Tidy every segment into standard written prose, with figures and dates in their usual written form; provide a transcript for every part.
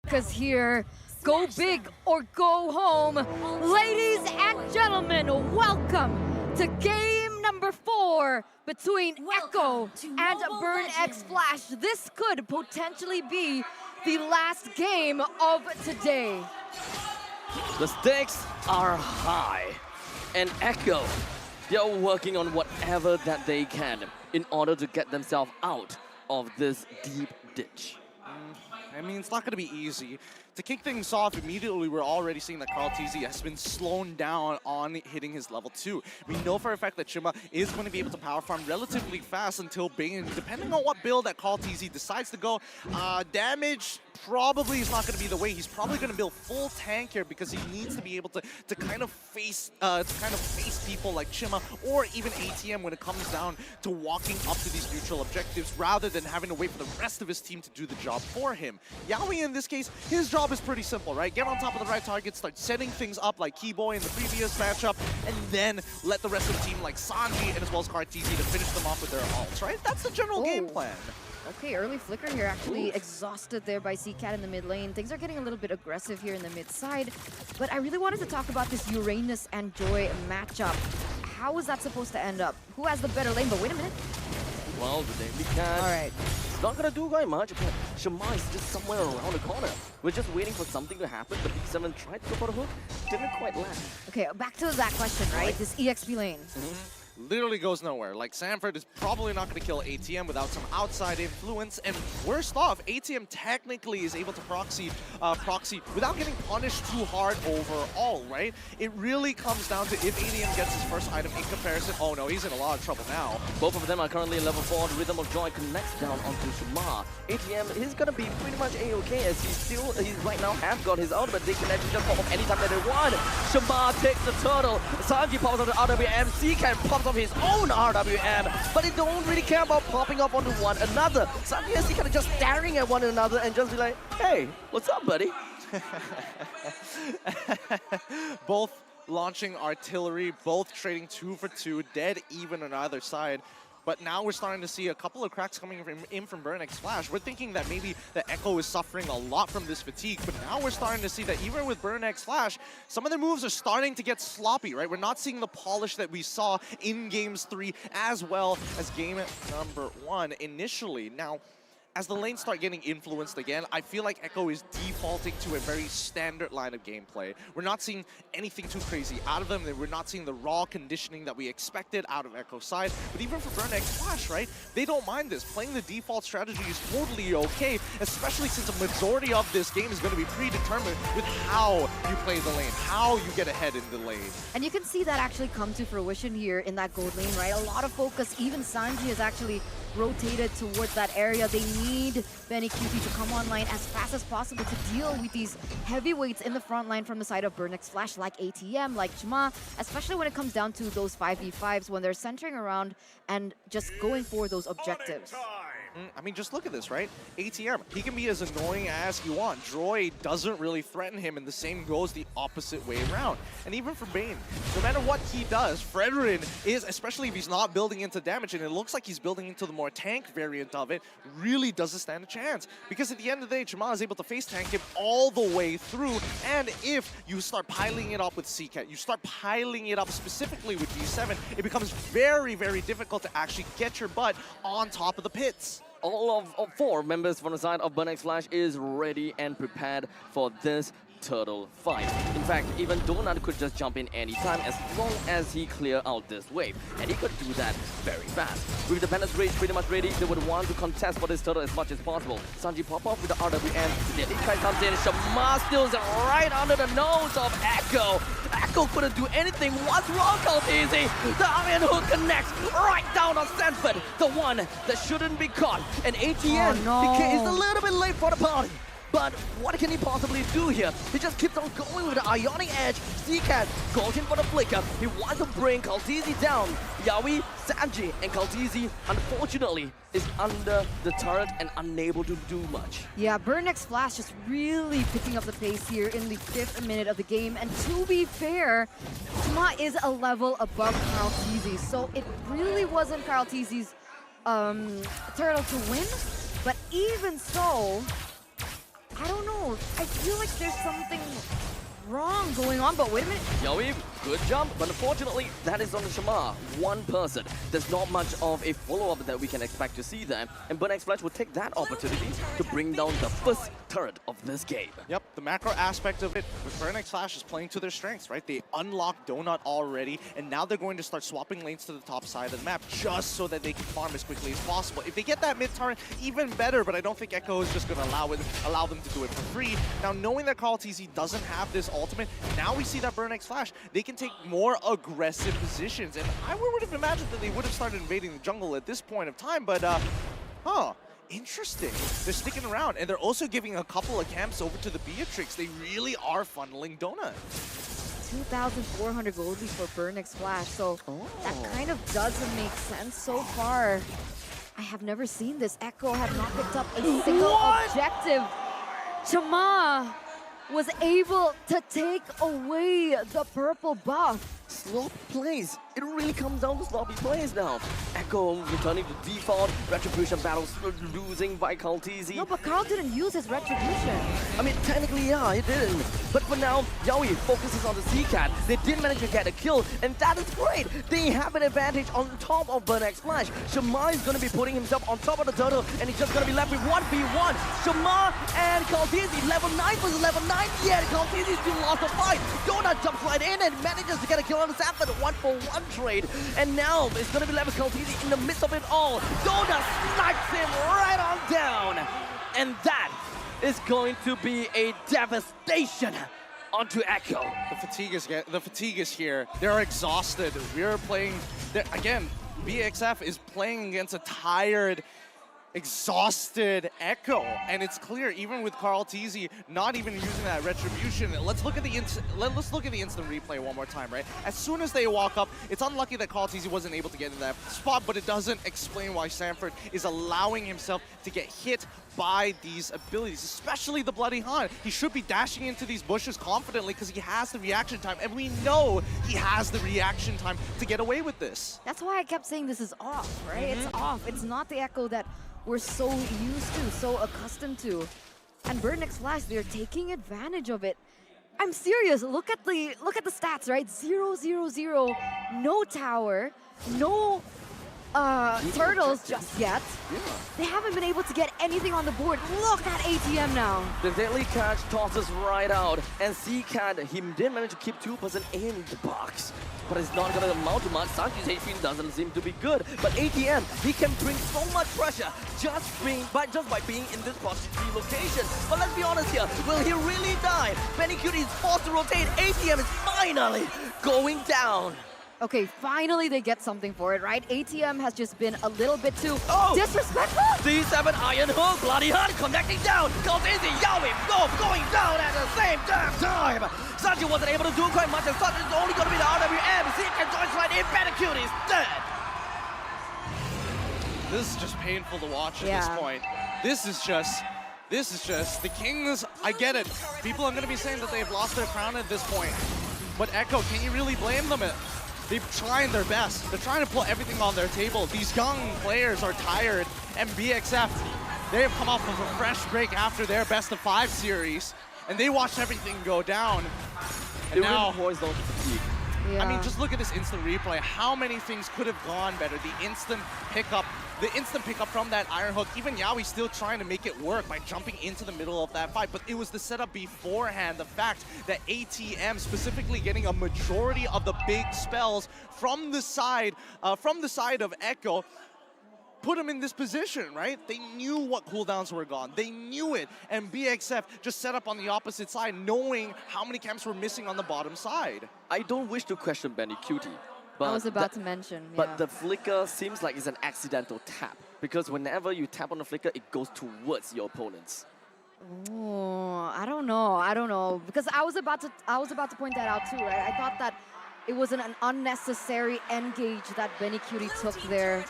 Because here, go big or go home. Ladies and gentlemen, welcome to game number 4 between Echo and Burn X Flash. This could potentially be the last game of today. The stakes are high, and Echo, they're working on whatever that they can in order to get themselves out of this deep ditch. I mean, it's not going to be easy. To kick things off, immediately we're already seeing that KarlTzy has been slowed down on hitting his level 2. We know for a fact that Chima is going to be able to power farm relatively fast until Bane. Depending on what build that KarlTzy decides to go, damage probably is not going to be the way. He's probably going to build full tank here because he needs to be able to kind of face people like Chima or even ATM when it comes down to walking up to these neutral objectives rather than having to wait for the rest of his team to do the job for him. Yaoi, in this case, his job is pretty simple, right? Get on top of the right target, start setting things up like Keyboy in the previous matchup, and then let the rest of the team like Sanji and as well as KarlTzy to finish them off with their ults, right? That's the general game plan. Okay, early flicker here, actually exhausted there by CCAT in the mid lane. Things are getting a little bit aggressive here in the mid side, but I really wanted to talk about this Uranus and Joy matchup. How is that supposed to end up? Who has the better lane? But wait a minute. Well, the Daily Cat, All right. it's not gonna do very much, but Shema is just somewhere around the corner. We're just waiting for something to happen. The B7 tried to go for the hook, didn't quite land. Okay, back to that question, right? This EXP lane. Literally goes nowhere. Like, Sanford is probably not going to kill ATM without some outside influence, and worst off, ATM technically is able to proxy without getting punished too hard overall, right? It really comes down to if ATM gets his first item in comparison. Oh no, he's in a lot of trouble now. Both of them are currently level 4. The Rhythm of Joy connects down onto Shema. ATM is gonna be pretty much A-okay as he's right now have got his own, but they can actually just pop up anytime that they want. Shema takes the turtle. Sanji pops on the RWM. CCAT pops of his own RWM, but they don't really care about popping up onto one another. Sanji and CCAT are just staring at one another and just be like, hey, what's up, buddy? Both launching artillery, both trading 2 for 2, dead even on either side. But now we're starting to see a couple of cracks coming in from Burn X Flash. We're thinking that maybe the Echo is suffering a lot from this fatigue, but now we're starting to see that even with Burn X Flash, some of their moves are starting to get sloppy, right? We're not seeing the polish that we saw in Games 3 as well as game number 1 initially. Now, as the lanes start getting influenced again, I feel like Echo is defaulting to a very standard line of gameplay. We're not seeing anything too crazy out of them. We're not seeing the raw conditioning that we expected out of Echo's side. But even for Burn X Flash, right? They don't mind this. Playing the default strategy is totally okay, especially since a majority of this game is going to be predetermined with how you play the lane, how you get ahead in the lane. And you can see that actually come to fruition here in that gold lane, right? A lot of focus. Even Sanji is actually rotated towards that area. They need Benny QT to come online as fast as possible to deal with these heavyweights in the front line from the side of Burn X Flash, like ATM, like Chima, especially when it comes down to those 5v5s when they're centering around and just going for those objectives. I mean, just look at this, right? ATM, he can be as annoying as you want. Droid doesn't really threaten him, and the same goes the opposite way around. And even for Bane, no matter what he does, Fredrin is, especially if he's not building into damage, and it looks like he's building into the more tank variant of it, really doesn't stand a chance. Because at the end of the day, Jamal is able to face tank him all the way through, and if you start piling it up with CCAT, you start piling it up specifically with D7, it becomes very, very difficult to actually get your butt on top of the pits. All of 4 members from the side of Burn X Flash is ready and prepared for this turtle fight. In fact, even Donut could just jump in anytime as long as he clear out this wave. And he could do that very fast. With the Pendant's Rage pretty much ready, they would want to contest for this turtle as much as possible. Sanji pop off with the RWM. The Deadly comes in. Shama steals it right under the nose of Echo. Echo couldn't do anything. What's wrong, KarlTzy? The Iron Hook connects right down on Sanford. The one that shouldn't be caught. And ATM is a little bit late for the party. But what can he possibly do here? He just keeps on going with the Ionic Edge. CCAT goes in for the flicker. He wants to bring KarlTzy down. Yaoi, Sanji, and KarlTzy, unfortunately, is under the turret and unable to do much. Yeah, Burn X Flash just really picking up the pace here in the 5th minute of the game. And to be fair, Tuma is a level above KarlTzy, so it really wasn't KarlTzy's turtle to win. But even so, I don't know. I feel like there's something wrong going on, but wait a minute. Yowie, good jump, but unfortunately, that is on the Shamar. One person. There's not much of a follow-up that we can expect to see there, and Burn X Flash will take that opportunity to bring down the first turret of this game. Yep, the macro aspect of it with Burn X Flash is playing to their strengths, right? They unlocked Donut already, and now they're going to start swapping lanes to the top side of the map just so that they can farm as quickly as possible. If they get that mid turret, even better, but I don't think Echo is just going to allow them to do it for free. Now, knowing that Carl TZ doesn't have this ultimate, now we see that Burn X Flash, they can take more aggressive positions, and I would have imagined that they would have started invading the jungle at this point of time, but interesting. They're sticking around, and they're also giving a couple of camps over to the Beatrix. They really are funneling Donut. 2,400 gold lead for Burn X Flash, so that kind of doesn't make sense so far. I have never seen this. Echo have not picked up a single objective. Chama was able to take away the purple buff. Sloppy plays. It really comes down to sloppy plays now. Echo returning to default. Retribution battles losing by Kaltizi. No, but Carl didn't use his retribution. I mean, technically, yeah, he didn't. But for now, Yowie focuses on the Sea-Cat. They did manage to get a kill, and that is great. They have an advantage on top of Burn X Flash. Shamar is going to be putting himself on top of the turtle, and he's just going to be left with 1v1. Shamar and Kaltizi, level 9 versus level 9. Yeah, Kaltizi still lost the fight. Donut jumps right in and manages to get a kill on the Sapphire, 1-for-1 trade. And now it's going to be left with Kaltizi in the midst of it all. Donut snipes him right on down. And that is going to be a devastation onto Echo. The fatigue is here. They're exhausted. We're playing again. BXF is playing against a tired, exhausted Echo, and it's clear even with Carl TZ not even using that retribution. Let's look at the instant replay one more time, right? As soon as they walk up, it's unlucky that Carl TZ wasn't able to get in that spot, but it doesn't explain why Sanford is allowing himself to get hit by these abilities, especially the Bloody Han. He should be dashing into these bushes confidently because he has the reaction time, and we know he has the reaction time to get away with this. That's why I kept saying this is off, right? It's off. It's not the Echo that we're so used to, so accustomed to. And Burn X Flash, they're taking advantage of it. I'm serious. Look at the stats, right? 0-0-0, no tower, no turtles just yet. Yeah. They haven't been able to get anything on the board. Look at ATM now. The Deadly Catch tosses right out, and Sea-Cat, he did manage to keep 2% in the box. But it's not going to amount to much. Sanji's HP doesn't seem to be good. But ATM, he can bring so much pressure just by being in this positive location. But let's be honest here, will he really die? Benny Cutie is forced to rotate. ATM is finally going down. Okay, finally they get something for it, right? ATM has just been a little bit too disrespectful. D7 Iron Hook, Bloody Hunt connecting down. Kaltizi, Yowie, both going down at the same damn time. Sanji wasn't able to do quite much, and Sanji is only going to be the RWM. Sea-Cat joins right in, Benny Cutie's dead. This is just painful to watch at this point. This is just the Kings. I get it. People are going to be saying that they've lost their crown at this point. But Echo, can you really blame them? They're trying their best. They're trying to put everything on their table. These young players are tired, and BXF, they have come off of a fresh break after their best of 5 series, and they watched everything go down. And now, Yeah. I mean, just look at this instant replay. How many things could have gone better? The instant pickup from that Iron Hook. Even Yowie still trying to make it work by jumping into the middle of that fight. But it was the setup beforehand. The fact that ATM specifically getting a majority of the big spells from the side of Echo put him in this position, right? They knew what cooldowns were gone. They knew it. And BXF just set up on the opposite side, knowing how many camps were missing on the bottom side. I don't wish to question Benny Cutie, but I was about to mention, But the flicker seems like it's an accidental tap, because whenever you tap on the flicker, it goes towards your opponents. Oh, I don't know. Because I was about to point that out too, right? I thought that it was an unnecessary engage that Benny Cutie took there.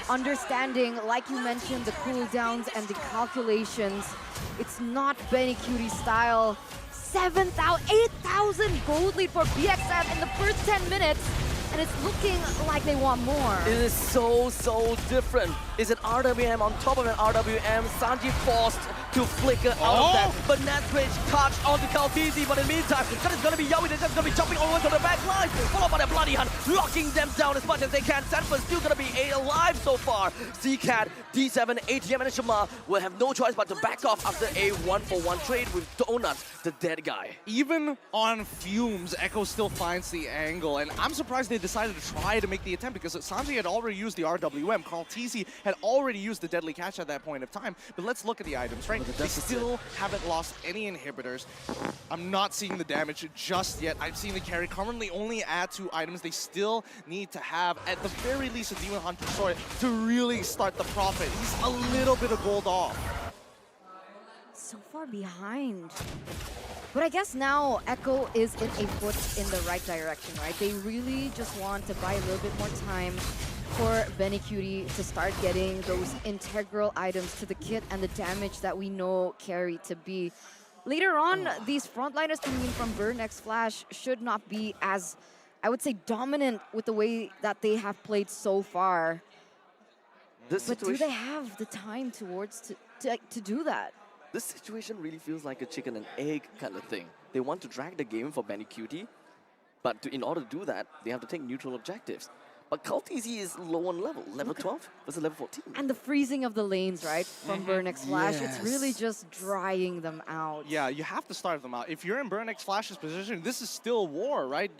Understanding, like you mentioned, the cooldowns and the calculations. It's not Benny Cutie's style. 8,000 gold lead for BXF in the first 10 minutes. And it's looking like they want more. It is so different. Is it RWM on top of an RWM? Sanji forced to flicker out of that. But Natswitch touched onto Kaltizi, but in the meantime, that is going to be Yawi that's going to be jumping over to the back line, followed by the Bloody Hunt, locking them down as much as they can. Sanford's still going to be alive so far. Zcat, D7, ATM, and Shamar will have no choice but to back off after a 1-for-1 trade with Donuts, the dead guy. Even on fumes, Echo still finds the angle, and I'm surprised they decided to try to make the attempt because Sanji had already used the RWM. Kaltizi had already used the Deadly Catch at that point of time. But let's look at the items, right? They still haven't lost any inhibitors. I'm not seeing the damage just yet. I'm seeing the carry currently only add 2 items. They still need to have, at the very least, a Demon Hunter Sword to really start the profit. He's a little bit of gold off. So far behind. But I guess now Echo is in a foot in the right direction, right? They really just want to buy a little bit more time for Benny Cutie to start getting those integral items to the kit and the damage that we know carry to be. Later on, these frontliners coming in from Burn X Flash should not be as, I would say, dominant with the way that they have played so far. But do they have the time towards to do that? This situation really feels like a chicken and egg kind of thing. They want to drag the game for Benny Cutie, but in order to do that, they have to take neutral objectives. But Kaltizi is low on level 12 versus level 14. And the freezing of the lanes, right, from Burn X Flash, it's really just drying them out. Yeah, you have to starve them out. If you're in Burn X Flash's position, this is still war, right?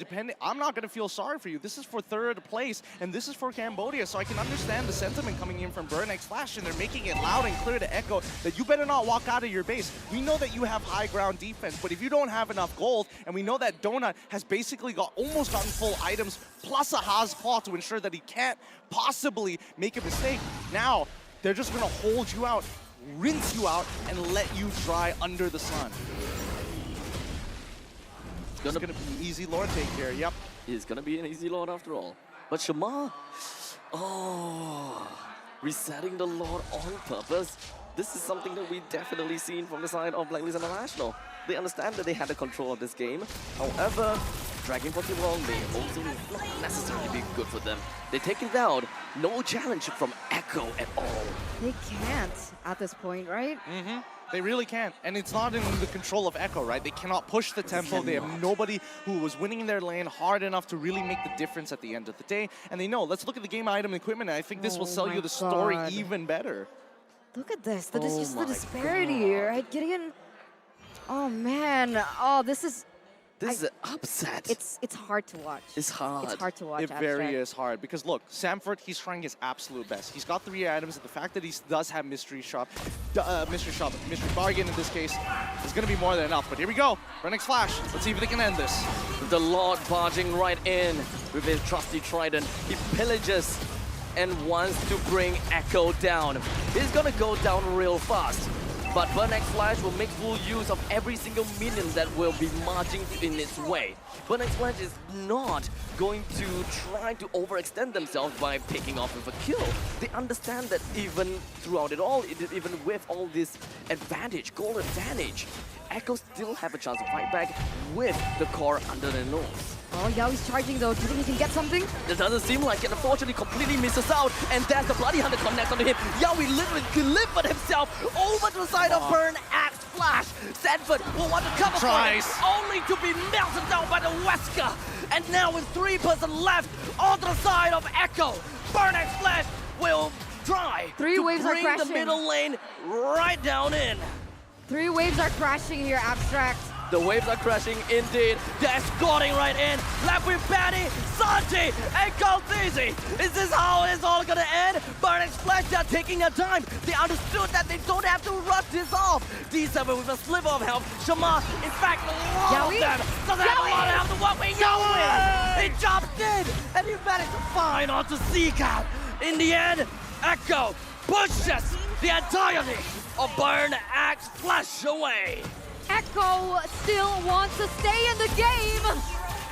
I'm not going to feel sorry for you. This is for 3rd place, and this is for Cambodia, so I can understand the sentiment coming in from Burn X Flash, and they're making it loud and clear to Echo that you better not walk out of your base. We know that you have high ground defense, but if you don't have enough gold, and we know that Donut has basically almost gotten full items, plus a Haas Claw to ensure that he can't possibly make a mistake. Now, they're just going to hold you out, rinse you out, and let you dry under the sun. It's going to be an easy Lord take here, yep. It's going to be an easy Lord after all. But Shamar, resetting the Lord on purpose. This is something that we definitely seen from the side of Blacklist International. They understand that they had the control of this game. However, dragging Pokemon may also not necessarily be good for them. They take it down. No challenge from Echo at all. They can't at this point, right? They really can't. And it's not in the control of Echo, right? They cannot push the tempo. They have nobody who was winning their lane hard enough to really make the difference at the end of the day. And they know, let's look at the game item equipment. And I think this will sell you the story even better. Look at this. Just the disparity, right? Getting in. Oh, man. Oh, this is an upset. It's hard to watch. It's hard. It's hard to watch. It very is hard because look, Samford, he's trying his absolute best. He's got 3 items, and the fact that he does have mystery bargain in this case is going to be more than enough. But here we go, Burn X Flash. Let's see if they can end this. The Lord barging right in with his trusty trident. He pillages and wants to bring Echo down. He's gonna go down real fast. But Burn X Flash will make full use of every single minion that will be marching in its way. Burn X Flash is not going to try to overextend themselves by picking off with a kill. They understand that even throughout it all, even with all this advantage, goal advantage, Echo still have a chance to fight back with the core under their nose. Oh, Yaoi's charging though. Do you think he can get something? It doesn't seem like it. Unfortunately, completely misses out. And there's the Bloody Hunter connects onto him. Yaoi literally delivered himself over to the side of Burn X Flash. Sanford will want to cover for it, only to be melted down by the Wesker. And now with 3 person left on the side of Echo, Burn X Flash will try 3 waves are crashing. the middle lane right down in. 3 waves are crashing here, Abstract. The waves are crashing indeed. They're escorting right in. Left with Patty, Sanji, and Kaltizi. Is this how it's all gonna end? Burn X Flash, they're taking their time. They understood that they don't have to rush this off. D7 with a sliver of health. Shamar, in fact, a lot of them doesn't have a lot of health to walk with. Yaoi! He jumps in, and he managed to find onto Zcat. In the end, Echo pushes the entirety of Burn X Flash away. Echo still wants to stay in the game,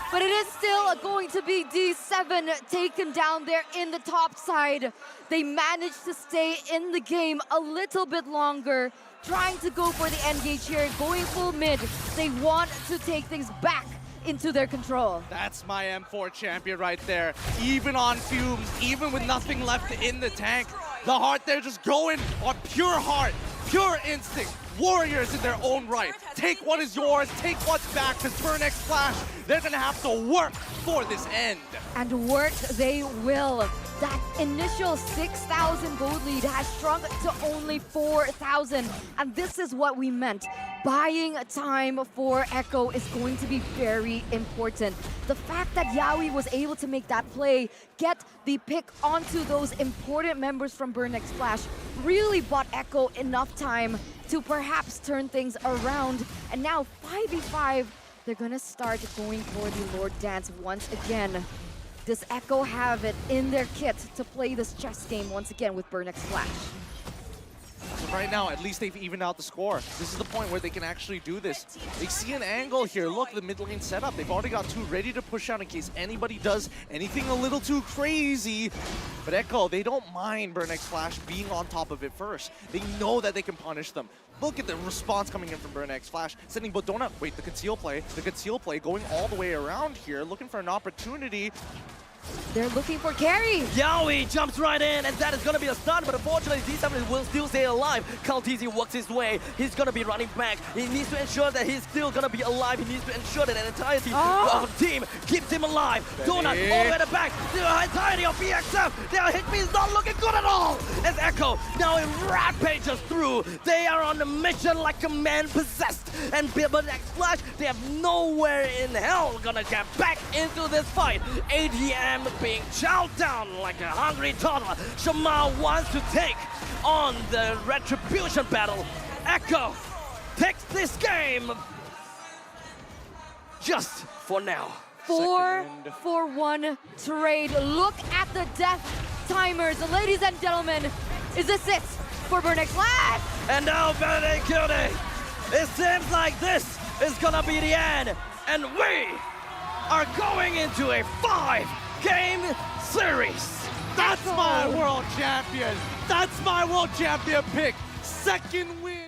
but it is still going to be D7 taken down there in the top side. They managed to stay in the game a little bit longer, trying to go for the engage here, going full mid. They want to take things back into their control. That's my M4 champion right there. Even on fumes, even with nothing left in the tank, the heart there just going on pure heart, pure instinct. warriors in their own right. Take what is yours, take what's back, because Burnex Flash, they're gonna have to work for this end. And work they will. That initial 6,000 gold lead has shrunk to only 4,000. And this is what we meant. Buying time for Echo is going to be very important. The fact that Yaoi was able to make that play, get the pick onto those important members from Burnex Flash, really bought Echo enough time to perhaps turn things around. And now 5v5, they're gonna start going for the Lord Dance once again. Does Echo have it in their kit to play this chess game once again with Burnex Flash? So right now, at least they've evened out the score. This is the point where they can actually do this. They see an angle here. Look, the mid lane setup. They've already got two ready to push out in case anybody does anything a little too crazy. But Echo, they don't mind Burnex Flash being on top of it first. They know that they can punish them. Look at the response coming in from Burnex Flash, sending Bodona. Wait, the conceal play going all the way around here, looking for an opportunity. They're looking for carry. Yaoi jumps right in, and that is going to be a stun, but unfortunately, D7 will still stay alive. Kaltizi works his way. He's going to be running back. He needs to ensure that he's still going to be alive. He needs to ensure that an entirety of the team keeps him alive. Donut all the way to the back. The entirety of BXF. Their hit me is not looking good at all. As Echo now rampages through. They are on a mission like a man possessed. And Burnex Flash, they have nowhere in hell going to get back into this fight. ADM being chowed down like a hungry toddler. Shamar wants to take on the retribution battle. Echo takes this game just for now. 4-for-1 trade. Look at the death timers. Ladies and gentlemen, is this it for Burnex Flash? And now Benedict Cutie. It seems like this is gonna be the end. And we are going into a 5-game series. That's my world champion. That's my world champion pick. Second win.